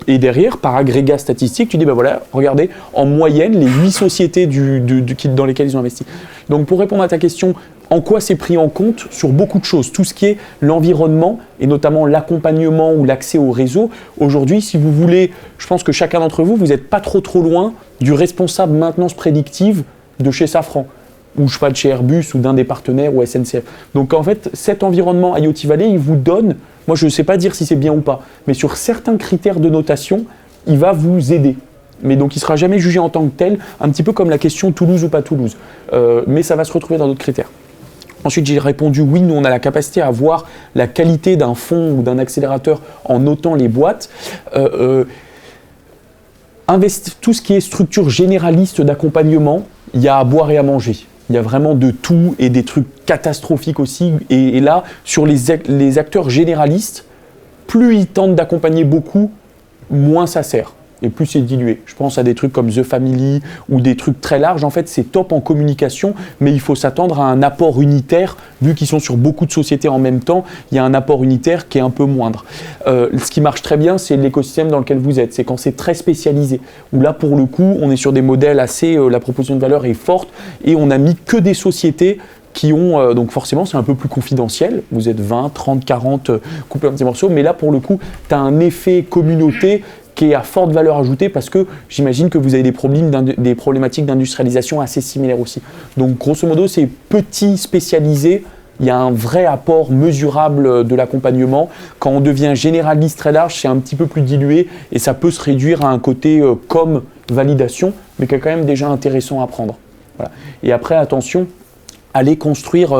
Et derrière, par agrégat statistique, tu dis, ben voilà, regardez, en moyenne, les 8 sociétés dans lesquelles ils ont investi. Donc pour répondre à ta question, en quoi c'est pris en compte? Sur beaucoup de choses, tout ce qui est l'environnement et notamment l'accompagnement ou l'accès au réseau. Aujourd'hui, si vous voulez, je pense que chacun d'entre vous, vous n'êtes pas trop loin du responsable maintenance prédictive de chez Safran, ou je sais pas, de chez Airbus ou d'un des partenaires ou SNCF. Donc en fait, cet environnement IoT Valley, il vous donne, moi je ne sais pas dire si c'est bien ou pas, mais sur certains critères de notation, il va vous aider. Mais donc il ne sera jamais jugé en tant que tel, un petit peu comme la question Toulouse ou pas Toulouse. Mais ça va se retrouver dans d'autres critères. Ensuite, j'ai répondu oui, nous on a la capacité à voir la qualité d'un fonds ou d'un accélérateur en notant les boîtes. Tout ce qui est structure généraliste d'accompagnement, il y a à boire et à manger. Il y a vraiment de tout et des trucs catastrophiques aussi. Et là, sur les acteurs généralistes, plus ils tentent d'accompagner beaucoup, moins ça sert. Et plus c'est dilué. Je pense à des trucs comme The Family ou des trucs très larges. En fait, c'est top en communication, mais il faut s'attendre à un apport unitaire. Vu qu'ils sont sur beaucoup de sociétés en même temps, il y a un apport unitaire qui est un peu moindre. Ce qui marche très bien, c'est l'écosystème dans lequel vous êtes. C'est quand c'est très spécialisé. Où là, pour le coup, on est sur des modèles assez... la proposition de valeur est forte et on a mis que des sociétés qui ont, donc forcément c'est un peu plus confidentiel, vous êtes 20, 30, 40 coupés en petits morceaux, mais là pour le coup, tu as un effet communauté qui est à forte valeur ajoutée parce que j'imagine que vous avez des problématiques d'industrialisation assez similaires aussi. Donc grosso modo, c'est petit spécialisé, il y a un vrai apport mesurable de l'accompagnement. Quand on devient généraliste très large, c'est un petit peu plus dilué et ça peut se réduire à un côté comme validation, mais qui est quand même déjà intéressant à prendre. Voilà. Et après, attention, allez construire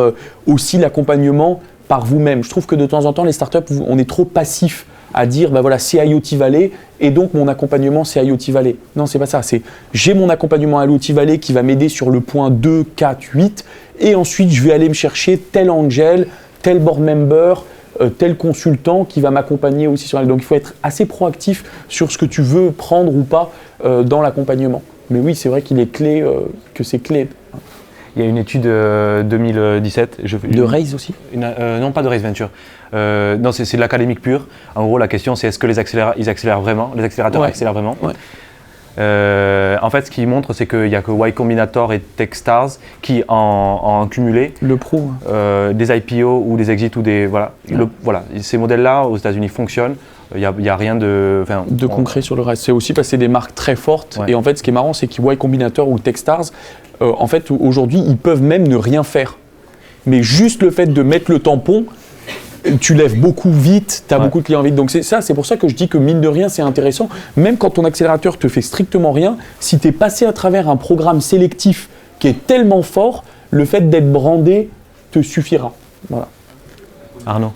aussi l'accompagnement par vous-même. Je trouve que de temps en temps, les startups, on est trop passif à dire bah voilà, c'est IoT Valley et donc mon accompagnement c'est IoT Valley. Non, c'est pas ça. C'est j'ai mon accompagnement IoT Valley qui va m'aider sur le point 2, 4, 8 et ensuite je vais aller me chercher tel angel, tel board member, tel consultant qui va m'accompagner aussi sur elle. Donc il faut être assez proactif sur ce que tu veux prendre ou pas dans l'accompagnement. Mais oui, c'est vrai qu'il est clé, que c'est clé. Il y a une étude 2017. De Raise aussi non, pas de Raise Venture. Non, c'est de l'académique pure. En gros, la question, c'est est-ce que ils accélèrent vraiment? Les accélérateurs accélèrent vraiment? Ouais. En fait, ce qu'ils montrent, c'est qu'il n'y a que Y Combinator et Techstars qui, en cumulé, le pro, des IPO ou des exits ou des. Voilà. Voilà. Ces modèles-là, aux États-Unis, fonctionnent. Il n'y a rien de concret sur le reste. C'est aussi parce que c'est des marques très fortes. Ouais. Et en fait, ce qui est marrant, c'est que Y Combinator ou Techstars, en fait, aujourd'hui, ils peuvent même ne rien faire. Mais juste le fait de mettre le tampon, tu lèves beaucoup vite, tu as beaucoup de clients vite. Donc c'est pour ça que je dis que mine de rien, c'est intéressant. Même quand ton accélérateur te fait strictement rien, si tu es passé à travers un programme sélectif qui est tellement fort, le fait d'être brandé te suffira. Voilà. Arnaud.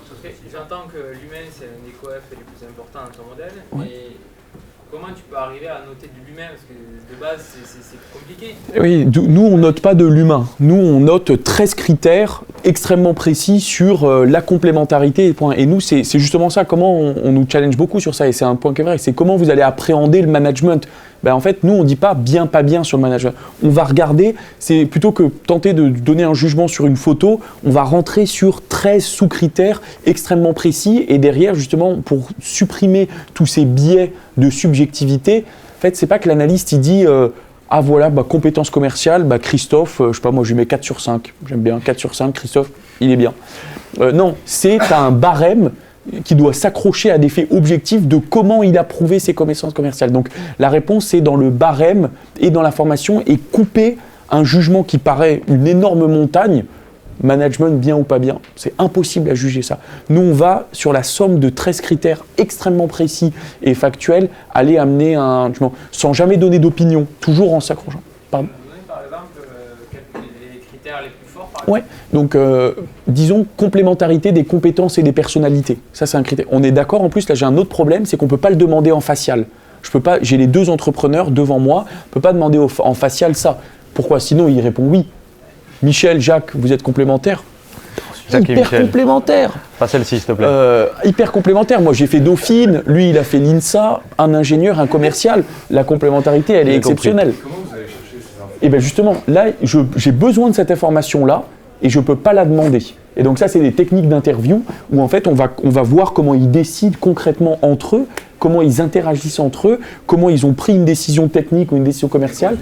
J'entends que l'humain, c'est un des coefs les plus importants dans ton modèle, mais comment tu peux arriver à noter de l'humain? Parce que de base, c'est compliqué. Oui, nous, on note pas de l'humain. Nous, on note 13 critères extrêmement précis sur la complémentarité. Et nous, c'est justement ça. Comment on nous challenge beaucoup sur ça. Et c'est un point qui est vrai. C'est comment vous allez appréhender le management. En fait, nous, on ne dit pas bien, pas bien sur le management. On va regarder, c'est plutôt que tenter de donner un jugement sur une photo, on va rentrer sur 13 sous-critères extrêmement précis. Et derrière, justement, pour supprimer tous ces biais de subjectivité, en fait, c'est pas que l'analyste, il dit ah voilà, compétence commerciale, Christophe, je sais pas, moi je lui mets 4 sur 5. J'aime bien 4 sur 5, Christophe, il est bien. Non, c'est un barème qui doit s'accrocher à des faits objectifs de comment il a prouvé ses connaissances commerciales. Donc la réponse, c'est dans le barème et dans la formation et couper un jugement qui paraît une énorme montagne. Management bien ou pas bien, c'est impossible à juger ça. Nous, on va sur la somme de 13 critères extrêmement précis et factuels, aller amener sans jamais donner d'opinion, toujours en s'accrochant. Pardon. Par exemple, les critères les plus forts, par Ouais, donc disons complémentarité des compétences et des personnalités. Ça, c'est un critère. On est d'accord, en plus, là j'ai un autre problème, c'est qu'on ne peut pas le demander en facial. Je peux pas, j'ai les deux entrepreneurs devant moi, on ne peut pas demander en facial ça. Pourquoi? Sinon, il répond oui. Michel, Jacques, vous êtes complémentaires? Jacques Hyper complémentaires. Pas celle-ci, s'il te plaît. Hyper complémentaires. Moi, j'ai fait Dauphine, lui, il a fait l'INSA, un ingénieur, un commercial. La complémentarité, elle est exceptionnelle. Comment vous allez chercher ces infos? Et bien justement, là, j'ai besoin de cette information-là et je ne peux pas la demander. Et donc ça, c'est des techniques d'interview où en fait, on va voir comment ils décident concrètement entre eux, comment ils interagissent entre eux, comment ils ont pris une décision technique ou une décision commerciale.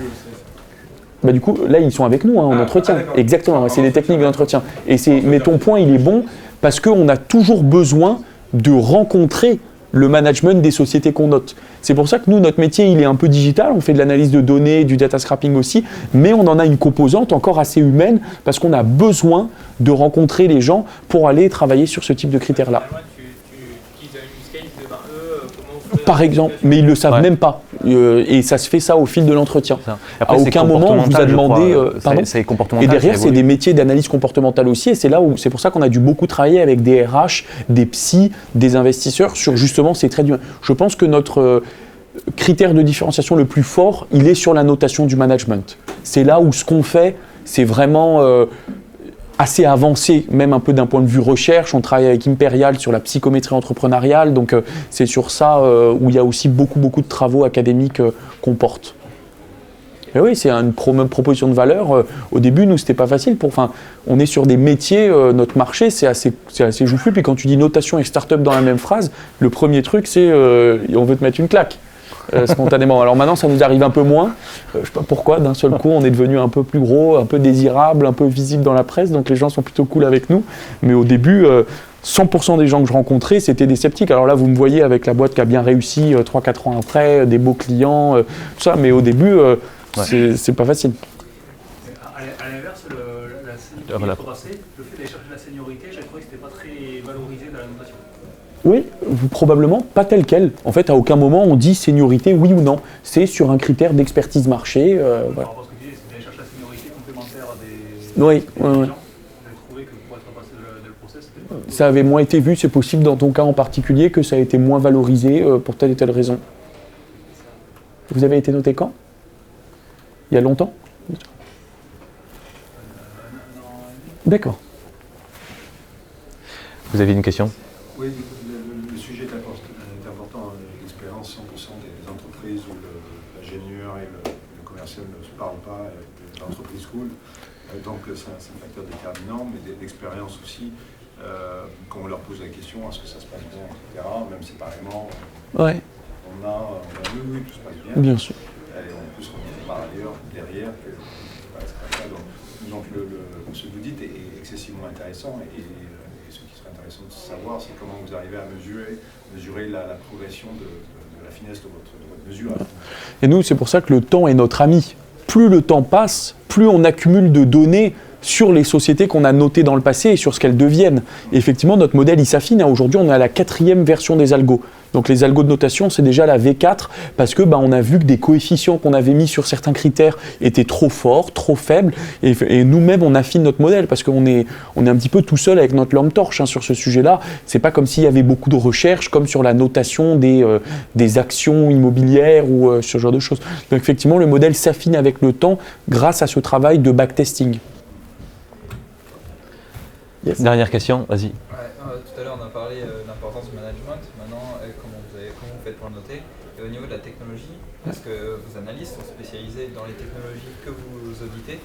Du coup, là, ils sont avec nous en entretien. Exactement, c'est des techniques d'entretien. Mais ton point, il est bon parce qu'on a toujours besoin de rencontrer le management des sociétés qu'on note. C'est pour ça que nous, notre métier, il est un peu digital. On fait de l'analyse de données, du data scrapping aussi, mais on en a une composante encore assez humaine parce qu'on a besoin de rencontrer les gens pour aller travailler sur ce type de critères-là. Par exemple, mais ils ne le savent même pas. Et ça se fait ça au fil de l'entretien. Après, à aucun moment, on vous a demandé... c'est comportemental. Et derrière, c'est des métiers d'analyse comportementale aussi. Et c'est pour ça qu'on a dû beaucoup travailler avec des RH, des psys, des investisseurs sur justement ces traits d'humain. Je pense que notre critère de différenciation le plus fort, il est sur la notation du management. C'est là où ce qu'on fait, c'est vraiment... assez avancé, même un peu d'un point de vue recherche. On travaille avec Imperial sur la psychométrie entrepreneuriale, donc c'est sur ça où il y a aussi beaucoup de travaux académiques qu'on porte. Et oui, c'est une proposition de valeur. Au début, nous, c'était pas facile. On est sur des métiers, notre marché, c'est assez joufflu. Puis quand tu dis notation et start-up dans la même phrase, le premier truc, c'est on veut te mettre une claque. Spontanément. Alors maintenant, ça nous arrive un peu moins. Je ne sais pas pourquoi, d'un seul coup, on est devenu un peu plus gros, un peu désirable, un peu visible dans la presse, donc les gens sont plutôt cool avec nous. Mais au début, 100% des gens que je rencontrais, c'était des sceptiques. Alors là, vous me voyez avec la boîte qui a bien réussi 3-4 ans après, des beaux clients, tout ça, mais au début, c'est pas facile. À l'inverse, la seniorité passée, le fait d'aller chercher la seniorité, j'ai trouvé que c'était pas très valorisé dans la notation. Oui, probablement pas tel quel. En fait, à aucun moment on dit seniorité oui ou non. C'est sur un critère d'expertise marché. Voilà. Par rapport à ce que tu disais, c'est d'aller chercher la seniorité complémentaire des oui. gens. Vous avez trouvé que pour être passé dans le process, ça avait moins été vu, c'est possible dans ton cas en particulier que ça a été moins valorisé pour telle et telle raison. Vous avez été noté quand? Il y a longtemps? D'accord. Vous avez une question? Oui, le sujet est important. L'expérience, 100% des entreprises où l'ingénieur et le commercial ne se parlent pas, l'entreprise cool. Donc c'est un facteur déterminant, mais l'expérience aussi, quand on leur pose la question, est-ce que ça se passe bien, etc., même séparément, ouais. on a oui, tout se passe bien. Bien sûr. Et en plus, on est par ailleurs, derrière, que c'est pas ça. Donc ce que vous dites est excessivement intéressant. Et ce qui serait intéressant de savoir, c'est comment vous arrivez à mesurer la progression de la finesse de votre mesure. Et nous, c'est pour ça que le temps est notre ami. Plus le temps passe, plus on accumule de données sur les sociétés qu'on a notées dans le passé et sur ce qu'elles deviennent. Et effectivement, notre modèle, il s'affine. Aujourd'hui, on est à la 4e version des algos. Donc les algos de notation, c'est déjà la V4 parce que on a vu que des coefficients qu'on avait mis sur certains critères étaient trop forts, trop faibles, et nous-mêmes on affine notre modèle parce qu'on est un petit peu tout seul avec notre lampe torche sur ce sujet-là. C'est pas comme s'il y avait beaucoup de recherches comme sur la notation des actions immobilières ou ce genre de choses. Donc effectivement, le modèle s'affine avec le temps grâce à ce travail de backtesting. Yes. Dernière question, vas-y. Tout à l'heure, on a parlé de l'importance du management. Maintenant, comment vous faites pour le noter? Et au niveau de la technologie, est-ce que vos analystes sont spécialisés dans les technologies que vous auditez?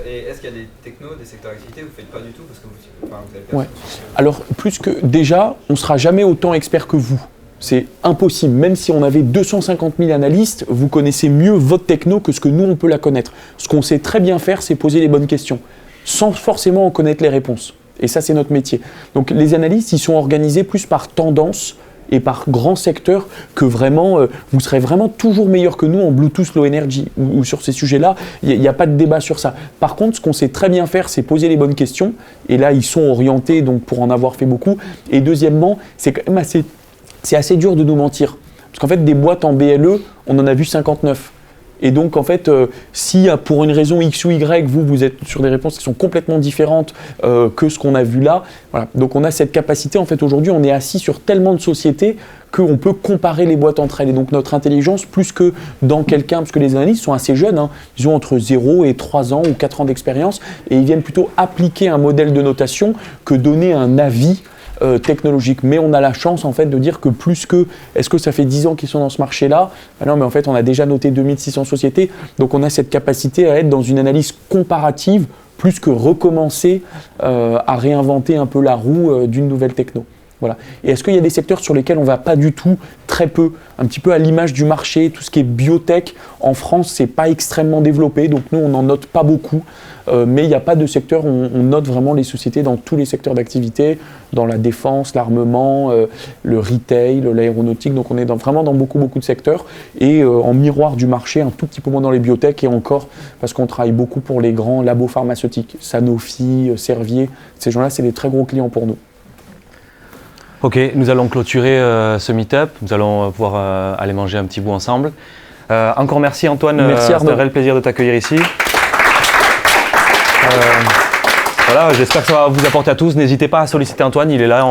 Et est-ce qu'il y a des technos, des secteurs d'activité que vous ne faites pas du tout parce que vous avez Alors, plus que déjà, on ne sera jamais autant expert que vous. C'est impossible. Même si on avait 250 000 analystes, vous connaissez mieux votre techno que ce que nous, on peut la connaître. Ce qu'on sait très bien faire, c'est poser les bonnes questions, sans forcément en connaître les réponses. Et ça, c'est notre métier. Donc, les analystes, ils sont organisés plus par tendance et par grand secteur que vraiment, vous serez vraiment toujours meilleur que nous en Bluetooth Low Energy ou sur ces sujets-là, il n'y a pas de débat sur ça. Par contre, ce qu'on sait très bien faire, c'est poser les bonnes questions. Et là, ils sont orientés donc pour en avoir fait beaucoup. Et deuxièmement, c'est quand même assez dur de nous mentir. Parce qu'en fait, des boîtes en BLE, on en a vu 59. Et donc, en fait, si pour une raison X ou Y, vous êtes sur des réponses qui sont complètement différentes que ce qu'on a vu là, voilà. Donc, on a cette capacité. En fait, aujourd'hui, on est assis sur tellement de sociétés qu'on peut comparer les boîtes entre elles. Et donc, notre intelligence, plus que dans quelqu'un, parce que les analystes sont assez jeunes, ils ont entre 0 et 3 ans ou 4 ans d'expérience, et ils viennent plutôt appliquer un modèle de notation que donner un avis technologique. Mais on a la chance en fait de dire que plus que, est-ce que ça fait 10 ans qu'ils sont dans ce marché-là? Non, mais en fait on a déjà noté 2600 sociétés, donc on a cette capacité à être dans une analyse comparative plus que recommencer à réinventer un peu la roue d'une nouvelle techno. Voilà. Et est-ce qu'il y a des secteurs sur lesquels on ne va pas du tout, très peu, un petit peu à l'image du marché, tout ce qui est biotech, en France, ce n'est pas extrêmement développé, donc nous, on n'en note pas beaucoup, mais il n'y a pas de secteur où on note vraiment les sociétés dans tous les secteurs d'activité, dans la défense, l'armement, le retail, l'aéronautique, donc on est vraiment dans beaucoup de secteurs, et en miroir du marché, un tout petit peu moins dans les biotech, et encore, parce qu'on travaille beaucoup pour les grands labos pharmaceutiques, Sanofi, Servier, ces gens-là, c'est des très gros clients pour nous. Ok, nous allons clôturer ce meet-up, nous allons pouvoir aller manger un petit bout ensemble. Encore merci Antoine, merci c'était un réel plaisir de t'accueillir ici. Voilà, j'espère que ça va vous apporter à tous. N'hésitez pas à solliciter Antoine, il est là.